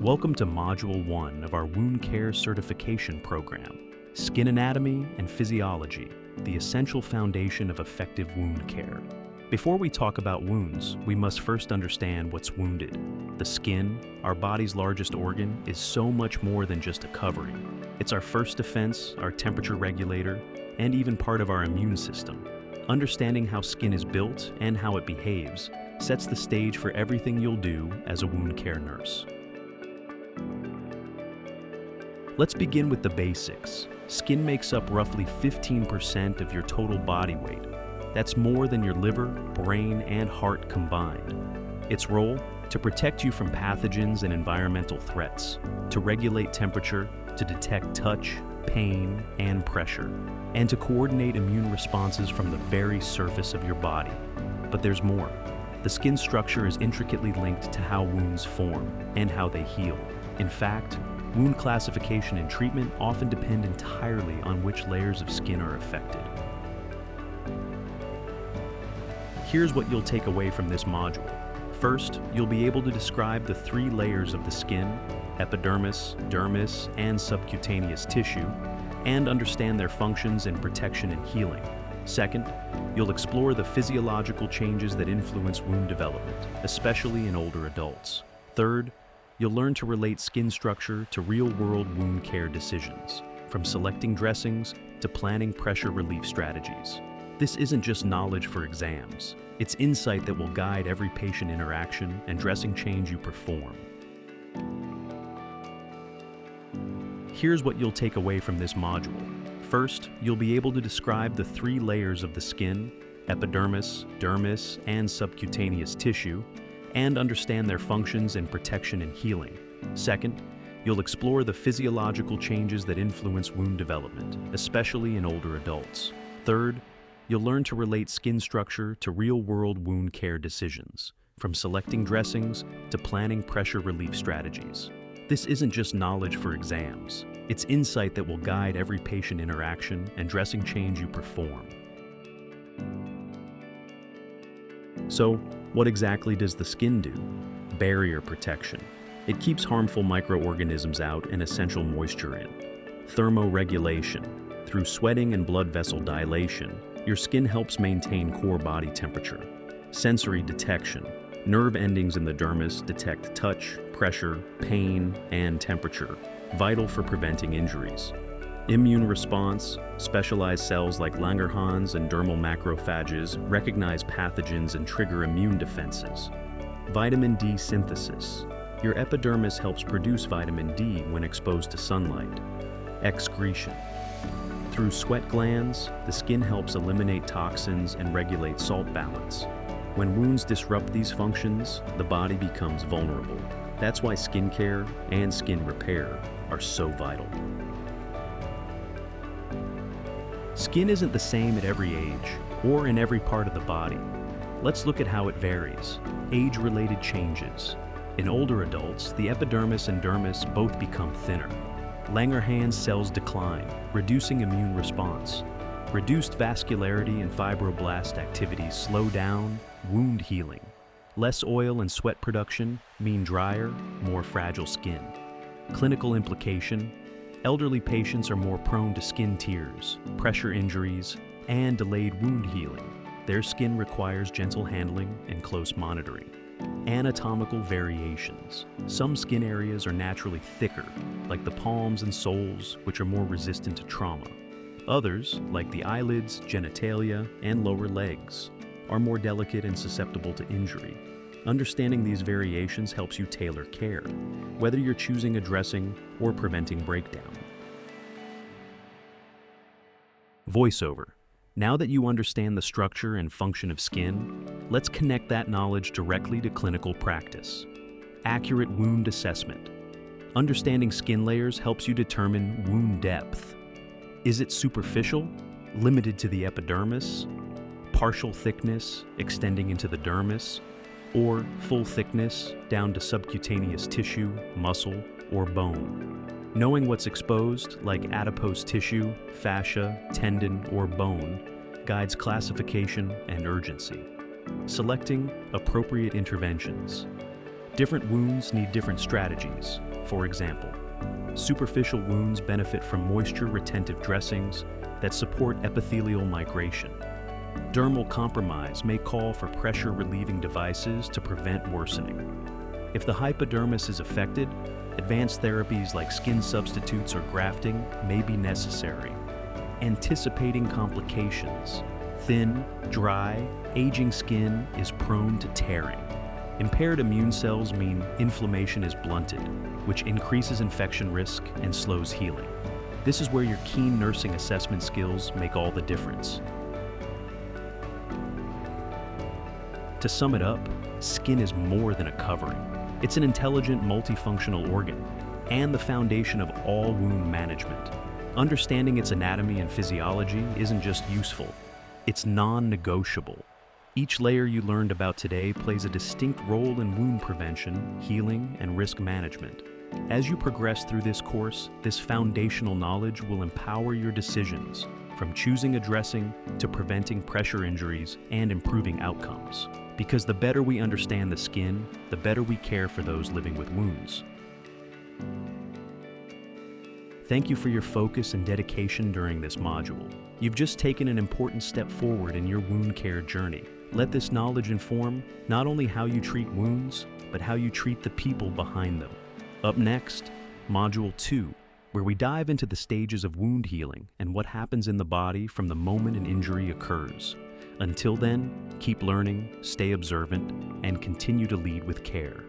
Welcome to Module 1 of our Wound Care Certification Program, Skin Anatomy and Physiology, the essential foundation of effective wound care. Before we talk about wounds, we must first understand what's wounded. The skin, our body's largest organ, is so much more than just a covering. It's our first defense, our temperature regulator, and even part of our immune system. Understanding how skin is built and how it behaves sets the stage for everything you'll do as a wound care nurse. Let's begin with the basics. Skin makes up roughly 15% of your total body weight. That's more than your liver, brain, and heart combined. Its role? To protect you from pathogens and environmental threats, to regulate temperature, to detect touch, pain, and pressure, and to coordinate immune responses from the very surface of your body. But there's more. The skin structure is intricately linked to how wounds form and how they heal. In fact, wound classification and treatment often depend entirely on which layers of skin are affected. Here's what you'll take away from this module. First, you'll be able to describe the 3 layers of the skin: epidermis, dermis, and subcutaneous tissue, and understand their functions in protection and healing. Second, you'll explore the physiological changes that influence wound development, especially in older adults. Third, you'll learn to relate skin structure to real-world wound care decisions, from selecting dressings to planning pressure relief strategies. This isn't just knowledge for exams. It's insight that will guide every patient interaction and dressing change you perform. Here's what you'll take away from this module. First, you'll be able to describe the 3 layers of the skin: epidermis, dermis, and subcutaneous tissue, and understand their functions in protection and healing. Second, you'll explore the physiological changes that influence wound development, especially in older adults. Third, you'll learn to relate skin structure to real-world wound care decisions, from selecting dressings to planning pressure relief strategies. This isn't just knowledge for exams. It's insight that will guide every patient interaction and dressing change you perform. So, what exactly does the skin do? Barrier protection. It keeps harmful microorganisms out and essential moisture in. Thermoregulation. Through sweating and blood vessel dilation, your skin helps maintain core body temperature. Sensory detection. Nerve endings in the dermis detect touch, pressure, pain, and temperature, vital for preventing injuries. Immune response. Specialized cells like Langerhans and dermal macrophages recognize pathogens and trigger immune defenses. Vitamin D synthesis. Your epidermis helps produce vitamin D when exposed to sunlight. Excretion. Through sweat glands, the skin helps eliminate toxins and regulate salt balance. When wounds disrupt these functions, the body becomes vulnerable. That's why skin care and skin repair are so vital. Skin isn't the same at every age or in every part of the body. Let's look at how it varies. Age-related changes. In older adults, the epidermis and dermis both become thinner. Langerhans cells decline, reducing immune response. Reduced vascularity and fibroblast activity slow down wound healing. Less oil and sweat production mean drier, more fragile skin. Clinical implication: elderly patients are more prone to skin tears, pressure injuries, and delayed wound healing. Their skin requires gentle handling and close monitoring. Anatomical variations. Some skin areas are naturally thicker, like the palms and soles, which are more resistant to trauma. Others, like the eyelids, genitalia, and lower legs, are more delicate and susceptible to injury. Understanding these variations helps you tailor care, whether you're choosing a dressing or preventing breakdown. Voiceover. Now that you understand the structure and function of skin, let's connect that knowledge directly to clinical practice. Accurate wound assessment. Understanding skin layers helps you determine wound depth. Is it superficial, limited to the epidermis, partial thickness extending into the dermis, or full thickness down to subcutaneous tissue, muscle, or bone? Knowing what's exposed, like adipose tissue, fascia, tendon, or bone, guides classification and urgency. Selecting appropriate interventions. Different wounds need different strategies. For example, superficial wounds benefit from moisture-retentive dressings that support epithelial migration. Dermal compromise may call for pressure-relieving devices to prevent worsening. If the hypodermis is affected, advanced therapies like skin substitutes or grafting may be necessary. Anticipating complications. Thin, dry, aging skin is prone to tearing. Impaired immune cells mean inflammation is blunted, which increases infection risk and slows healing. This is where your keen nursing assessment skills make all the difference. To sum it up, skin is more than a covering. It's an intelligent, multifunctional organ and the foundation of all wound management. Understanding its anatomy and physiology isn't just useful, it's non-negotiable. Each layer you learned about today plays a distinct role in wound prevention, healing, and risk management. As you progress through this course, this foundational knowledge will empower your decisions, from choosing a dressing to preventing pressure injuries and improving outcomes. Because the better we understand the skin, the better we care for those living with wounds. Thank you for your focus and dedication during this module. You've just taken an important step forward in your wound care journey. Let this knowledge inform not only how you treat wounds, but how you treat the people behind them. Up next, Module 2, where we dive into the stages of wound healing and what happens in the body from the moment an injury occurs. Until then, keep learning, stay observant, and continue to lead with care.